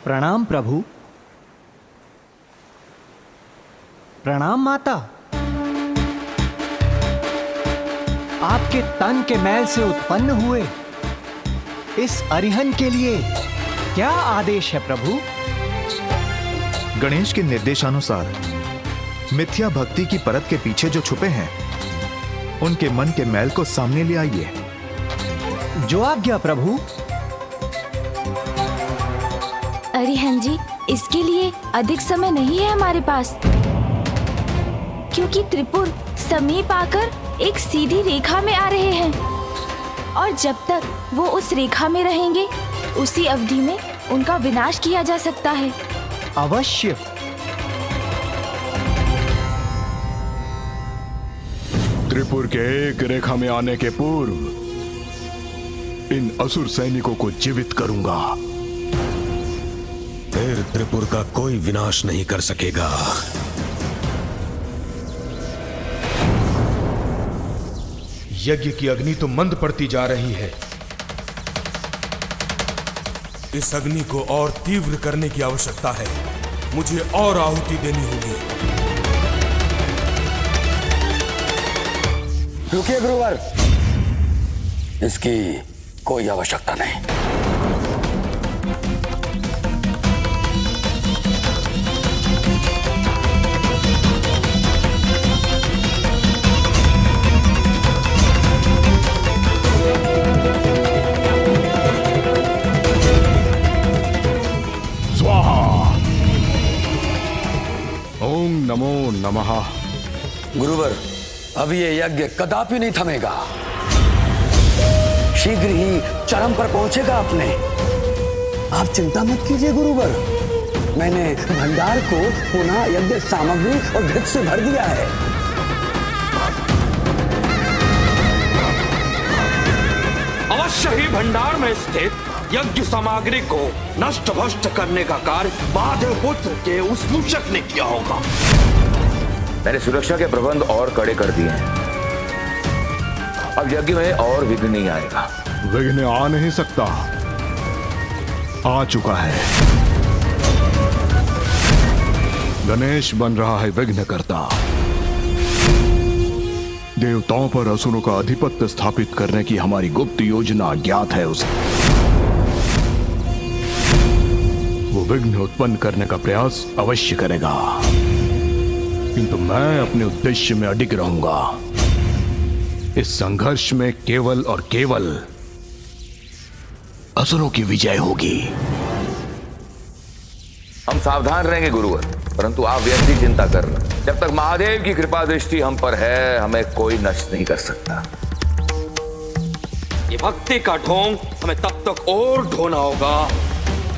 प्रणाम प्रभु। प्रणाम माता। आपके तन के मैल से उत्पन्न हुए इस अरिहन के लिए क्या आदेश है प्रभु? गणेश के निर्देशानुसार मिथ्या भक्ति की परत के पीछे जो छुपे हैं, उनके मन के मैल को सामने ले आइए। जो आज्ञा प्रभु। अरिहन जी, इसके लिए अधिक समय नहीं है हमारे पास, क्योंकि त्रिपुर समीप आकर एक सीधी रेखा में आ रहे हैं और जब तक वो उस रेखा में रहेंगे उसी अवधि में उनका विनाश किया जा सकता है। अवश्य। त्रिपुर के एक रेखा में आने के पूर्व इन असुर सैनिकों को जीवित करूंगा। फिर त्रिपुर का कोई विनाश नहीं कर सकेगा। यज्ञ की अग्नि तो मंद पड़ती जा रही है। इस अग्नि को और तीव्र करने की आवश्यकता है। मुझे और आहुति देनी होगी। रुकिए गुरुवर, इसकी कोई आवश्यकता नहीं। ओम नमो नमः। गुरुवर, अब ये यज्ञ कदापि नहीं थमेगा। शीघ्र ही चरम पर पहुंचेगा अपने। आप चिंता मत कीजिए गुरुवर, मैंने भंडार को पुनः यज्ञ सामग्री और घृत से भर दिया है। अवश्य ही भंडार में स्थित यज्ञ सामग्री को नष्ट भ्रष्ट करने का कार्य महादेव पुत्र के उस मूषक ने किया होगा। मैंने सुरक्षा के प्रबंध और कड़े कर दिए हैं। अब यज्ञ में और विघ्न नहीं आएगा। विघ्न आ नहीं सकता, आ चुका है। गणेश बन रहा है विघ्न करता। देवताओं पर असुरों का आधिपत्य स्थापित करने की हमारी गुप्त योजना ज्ञात है उसे। वो विघ्न उत्पन्न करने का प्रयास अवश्य करेगा, किंतु मैं अपने उद्देश्य में अडिग रहूंगा। इस संघर्ष में केवल और केवल असुरों की विजय होगी। हम सावधान रहेंगे गुरुवर, परंतु आप व्यर्थ ही चिंता कर रहे। जब तक महादेव की कृपा दृष्टि हम पर है, हमें कोई नष्ट नहीं कर सकता। ये भक्ति का ढोंग हमें तब तक और ढोना होगा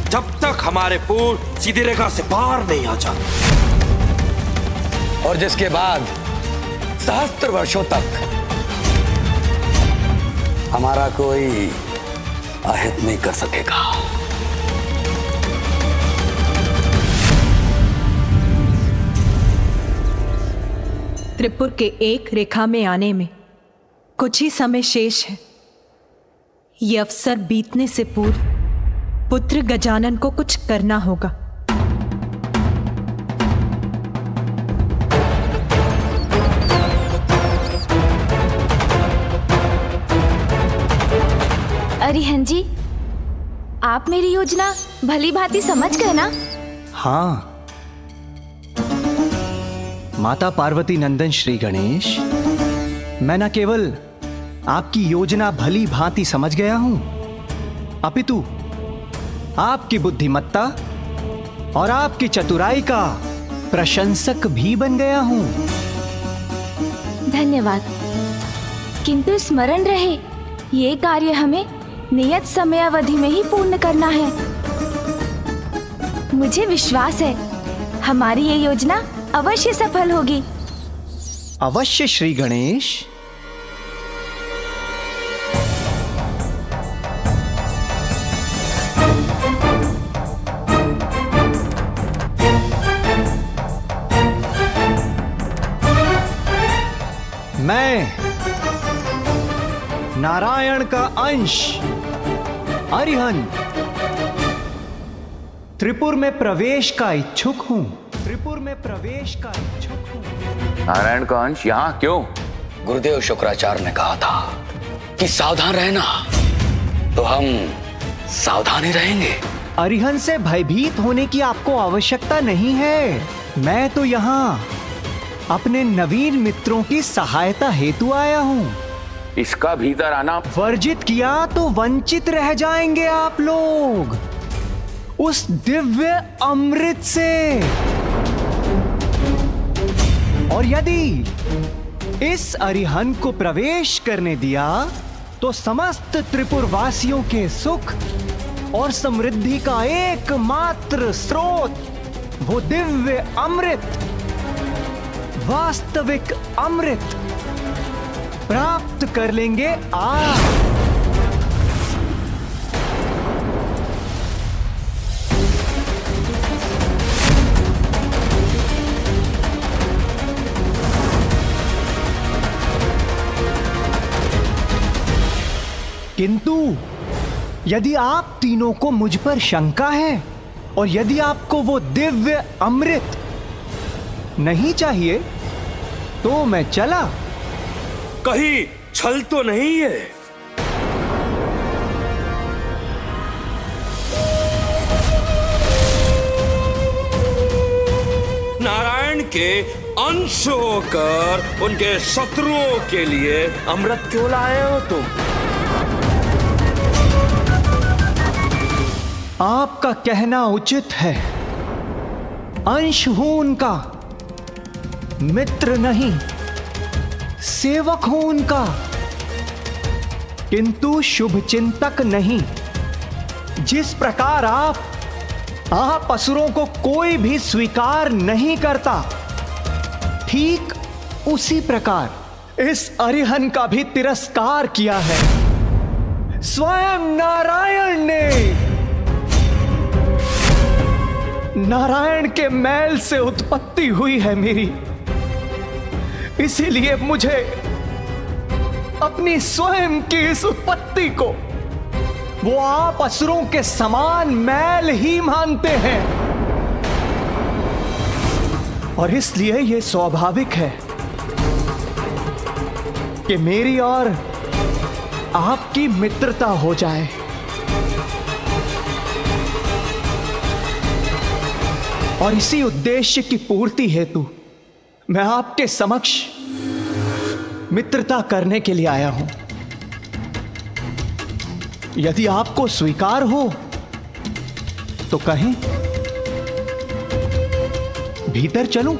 जब तक हमारे पूर्व सीधी रेखा से बाहर नहीं आ जाते, और जिसके बाद सहस्त्र वर्षों तक हमारा कोई अहित नहीं कर सकेगा। त्रिपुर के एक रेखा में आने में कुछ ही समय शेष है। ये अवसर बीतने से पूर्व पुत्र गजानन को कुछ करना होगा। अरिहन जी, आप मेरी योजना भली भांति समझ गए ना? हाँ माता पार्वती नंदन श्री गणेश, मैं न केवल आपकी योजना भली भांति समझ गया हूं, अपितु आपकी बुद्धिमत्ता और आपकी चतुराई का प्रशंसक भी बन गया हूं। धन्यवाद, किंतु स्मरण रहे ये कार्य हमें नियत समयावधि में ही पूर्ण करना है। मुझे विश्वास है हमारी ये योजना अवश्य सफल होगी। अवश्य श्री गणेश। मैं नारायण का अंश अरिहन त्रिपुर में प्रवेश का इच्छुक हूं। त्रिपुर में प्रवेश का इच्छुक हूं। नारायण का अंश यहाँ क्यों? गुरुदेव शुक्राचार्य ने कहा था कि सावधान रहना, तो हम सावधान ही रहेंगे। अरिहंत से भयभीत होने की आपको आवश्यकता नहीं है। मैं तो यहाँ अपने नवीन मित्रों की सहायता हेतु आया हूँ। इसका भीतर आना वर्जित किया तो वंचित रह जाएंगे आप लोग उस दिव्य अमृत से। और यदि इस अरिहंत को प्रवेश करने दिया तो समस्त त्रिपुर वासियों के सुख और समृद्धि का एकमात्र स्रोत वो दिव्य अमृत, वास्तविक अमृत प्राप्त कर लेंगे आप। किंतु यदि आप तीनों को मुझ पर शंका है और यदि आपको वो दिव्य अमृत नहीं चाहिए तो मैं चला। कहीं छल तो नहीं है? नारायण के अंश होकर उनके शत्रुओं के लिए अमृत क्यों लाए हो तुम? आपका कहना उचित है। अंश हूं उनका, मित्र नहीं, सेवक हूं उनका, किंतु शुभ चिंतक नहीं। जिस प्रकार आप असुरों को कोई भी स्वीकार नहीं करता, ठीक उसी प्रकार इस अरिहंत का भी तिरस्कार किया है स्वयं नारायण ने। नारायण के मैल से उत्पत्ति हुई है मेरी, इसीलिए मुझे अपनी स्वयं की इस उत्पत्ति को वो आप असुरों के समान मैल ही मानते हैं। और इसलिए ये स्वाभाविक है कि मेरी और आपकी मित्रता हो जाए। और इसी उद्देश्य की पूर्ति हेतु मैं आपके समक्ष मित्रता करने के लिए आया हूं। यदि आपको स्वीकार हो तो कहें, भीतर चलूं?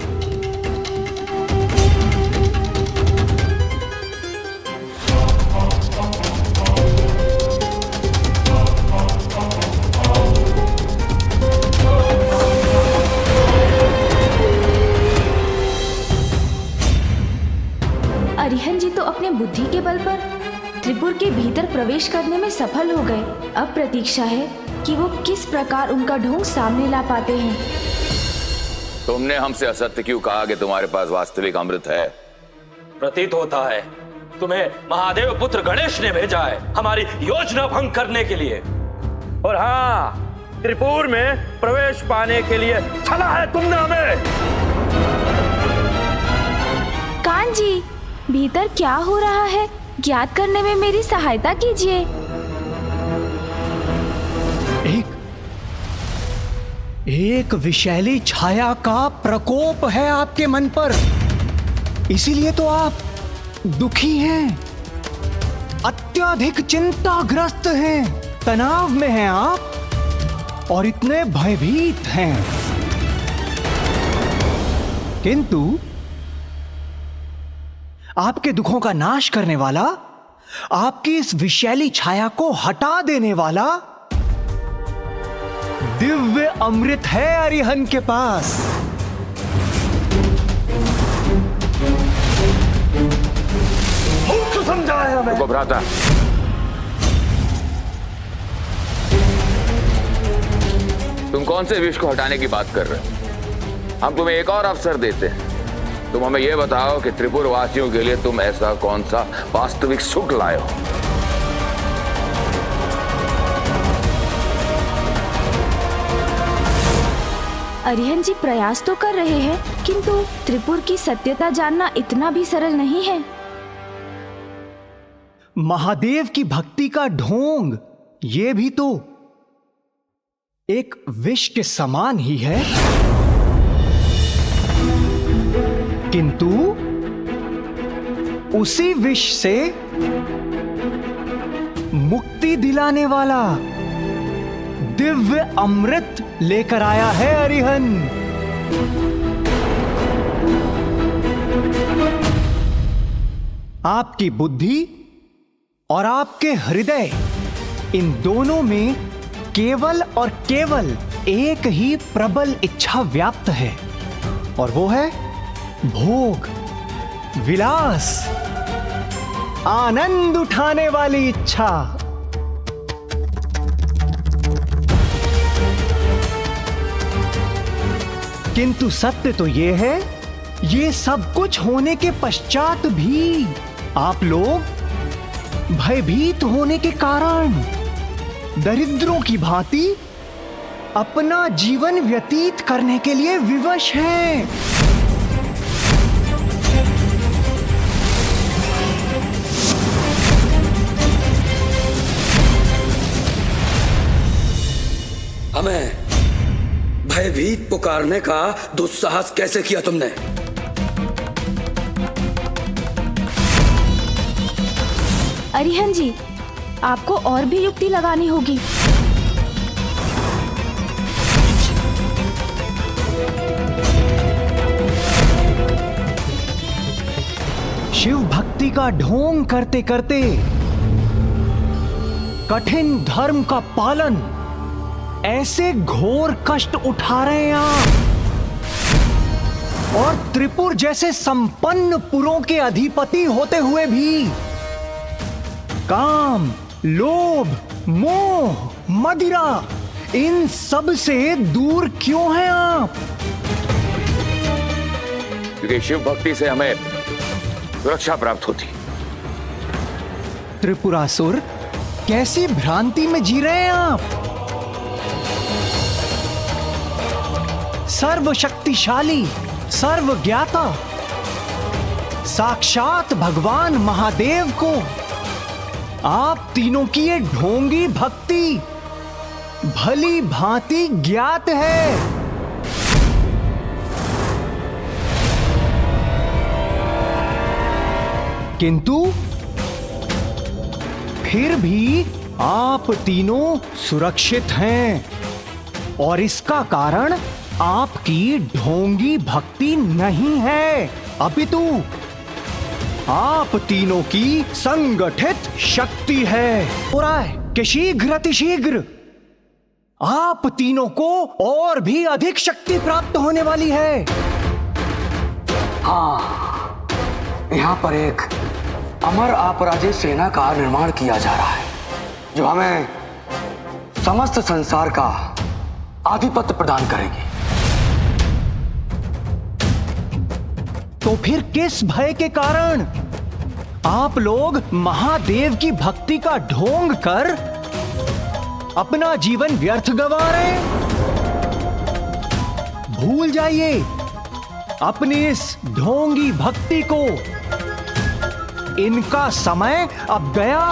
अरिहंत जी तो अपने बुद्धि के बल पर त्रिपुर के भीतर प्रवेश करने में सफल हो गए। अब प्रतीक्षा है कि वो किस प्रकार उनका ढोंग सामने ला पाते हैं। तुमने हमसे असत्य क्यों कहा कि तुम्हारे पास वास्तविक अमृत है? प्रतीत होता है तुम्हें महादेव पुत्र गणेश ने भेजा है हमारी योजना भंग करने के लिए। और हाँ, त्रिपुर में प्रवेश पाने के लिए छला है तुमने हमें। कान जी, भीतर क्या हो रहा है ज्ञात करने में मेरी सहायता कीजिए। एक विषैली छाया का प्रकोप है आपके मन पर, इसीलिए तो आप दुखी हैं, अत्यधिक चिंताग्रस्त हैं, तनाव में हैं आप और इतने भयभीत हैं। किंतु आपके दुखों का नाश करने वाला, आपकी इस विषैली छाया को हटा देने वाला दिव्य अमृत है अरिहंत के पास। मूर्ख समझाया हमें। रुको भ्राता, तुम कौन से विष को हटाने की बात कर रहे हो? हम तुम्हें एक और अवसर देते हैं। तुम हमें यह बताओ कि त्रिपुर वासियों के लिए तुम ऐसा कौन सा वास्तविक सुख लाए हो? अरिहंत जी प्रयास तो कर रहे हैं, किंतु त्रिपुर की सत्यता जानना इतना भी सरल नहीं है। महादेव की भक्ति का ढोंग ये भी तो एक विष के समान ही है, किंतु उसी विष से मुक्ति दिलाने वाला दिव्य अमृत लेकर आया है अरिहंत। आपकी बुद्धि और आपके हृदय, इन दोनों में केवल और केवल एक ही प्रबल इच्छा व्याप्त है, और वो है भोग, विलास, आनंद उठाने वाली इच्छा। किंतु सत्य तो यह है, ये सब कुछ होने के पश्चात भी आप लोग भयभीत होने के कारण दरिद्रों की भांति अपना जीवन व्यतीत करने के लिए विवश हैं। हमें भयभीत पुकारने का दुस्साहस कैसे किया तुमने? अरिहंत जी, आपको और भी युक्ति लगानी होगी। शिव भक्ति का ढोंग करते करते कठिन धर्म का पालन ऐसे घोर कष्ट उठा रहे हैं आप, और त्रिपुर जैसे संपन्न पुरों के अधिपति होते हुए भी काम, लोभ, मोह, मदिरा, इन सब से दूर क्यों हैं आप? क्योंकि शिव भक्ति से हमें सुरक्षा प्राप्त होती। त्रिपुरासुर, कैसी भ्रांति में जी रहे हैं आप? सर्वशक्तिशाली, सर्वज्ञाता, साक्षात भगवान महादेव को आप तीनों की ये ढोंगी भक्ति भली भांति ज्ञात है। किंतु फिर भी आप तीनों सुरक्षित हैं, और इसका कारण आपकी ढोंगी भक्ति नहीं है, अपितु आप तीनों की संगठित शक्ति है। हो रहा है कि शीघ्र अतिशीघ्र आप तीनों को और भी अधिक शक्ति प्राप्त होने वाली है। हाँ, यहाँ पर एक अमर अपराजित सेना का निर्माण किया जा रहा है, जो हमें समस्त संसार का आधिपत्य प्रदान करेगी। तो फिर किस भय के कारण आप लोग महादेव की भक्ति का ढोंग कर अपना जीवन व्यर्थ गंवा रहे हैं? भूल जाइए अपनी इस ढोंगी भक्ति को, इनका समय अब गया।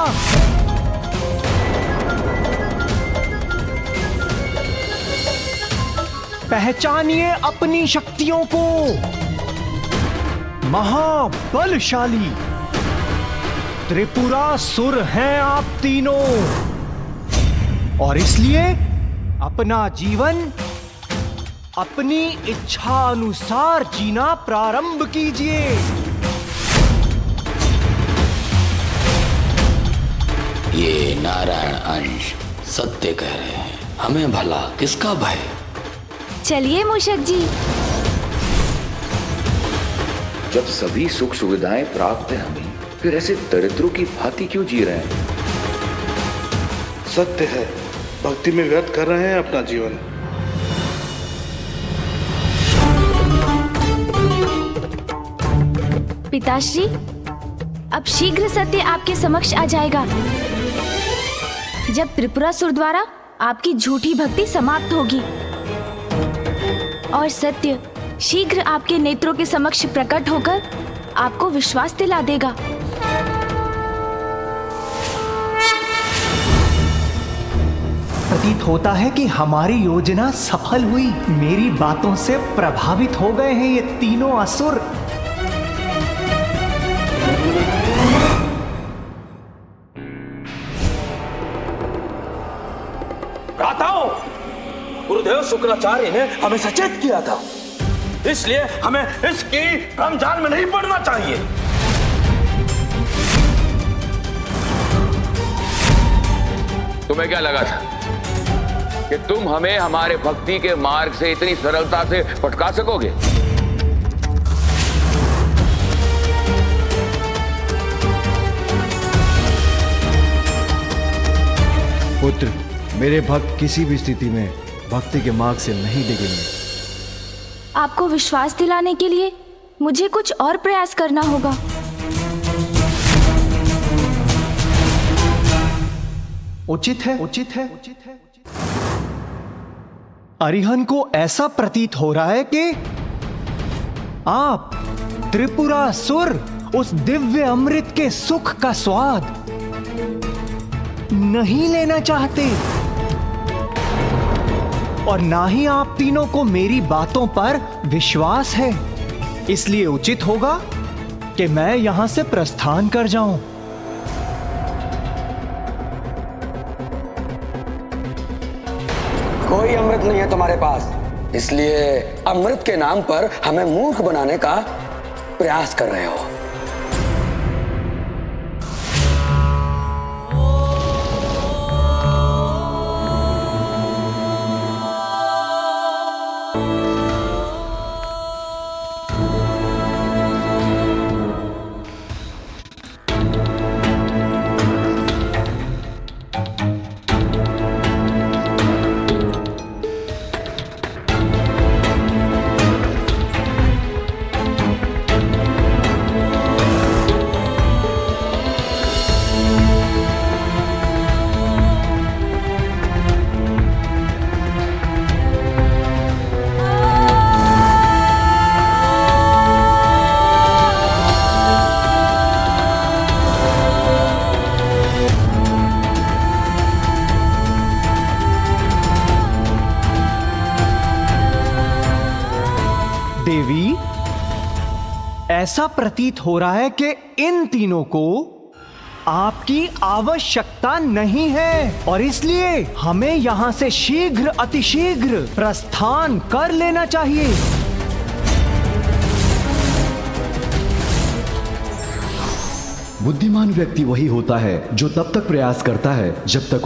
पहचानिए अपनी शक्तियों को। महाबलशाली त्रिपुरासुर हैं आप तीनों, और इसलिए अपना जीवन अपनी इच्छा अनुसार जीना प्रारंभ कीजिए। ये नारायण अंश सत्य कह रहे हैं, हमें भला किसका भय? चलिए मूषक जी। जब सभी सुख सुविधाएं प्राप्त है हमें, फिर ऐसे दरिद्रों की भांति क्यों जी रहे हैं? सत्य है, भक्ति में व्यर्थ कर रहे हैं अपना जीवन। पिताश्री, अब शीघ्र सत्य आपके समक्ष आ जाएगा, जब त्रिपुरासुर द्वारा आपकी झूठी भक्ति समाप्त होगी। और सत्य शीघ्र आपके नेत्रों के समक्ष प्रकट होकर आपको विश्वास दिला देगा। प्रतीत होता है कि हमारी योजना सफल हुई। मेरी बातों से प्रभावित हो गए हैं ये तीनों असुर। भ्राताओं, गुरुदेव शुक्राचार्य ने हमें सचेत किया था, इसलिए हमें इसकी रमजान में नहीं पड़ना चाहिए। तुम्हें क्या लगा था कि तुम हमें हमारे भक्ति के मार्ग से इतनी सरलता से भटका सकोगे? पुत्र, मेरे भक्त किसी भी स्थिति में भक्ति के मार्ग से नहीं डिगेंगे। आपको विश्वास दिलाने के लिए मुझे कुछ और प्रयास करना होगा। उचित है। अरिहंत को ऐसा प्रतीत हो रहा है कि आप त्रिपुरासुर उस दिव्य अमृत के सुख का स्वाद नहीं लेना चाहते, और ना ही आप तीनों को मेरी बातों पर विश्वास है। इसलिए उचित होगा कि मैं यहां से प्रस्थान कर जाऊं। कोई अमृत नहीं है तुम्हारे पास, इसलिए अमृत के नाम पर हमें मूर्ख बनाने का प्रयास कर रहे हो। देवी, ऐसा प्रतीत हो रहा है कि इन तीनों को आपकी आवश्यकता नहीं है, और इसलिए हमें यहां से शीघ्र अतिशीघ्र प्रस्थान कर लेना चाहिए। बुद्धिमान व्यक्ति वही होता है जो तब तक प्रयास करता है जब तक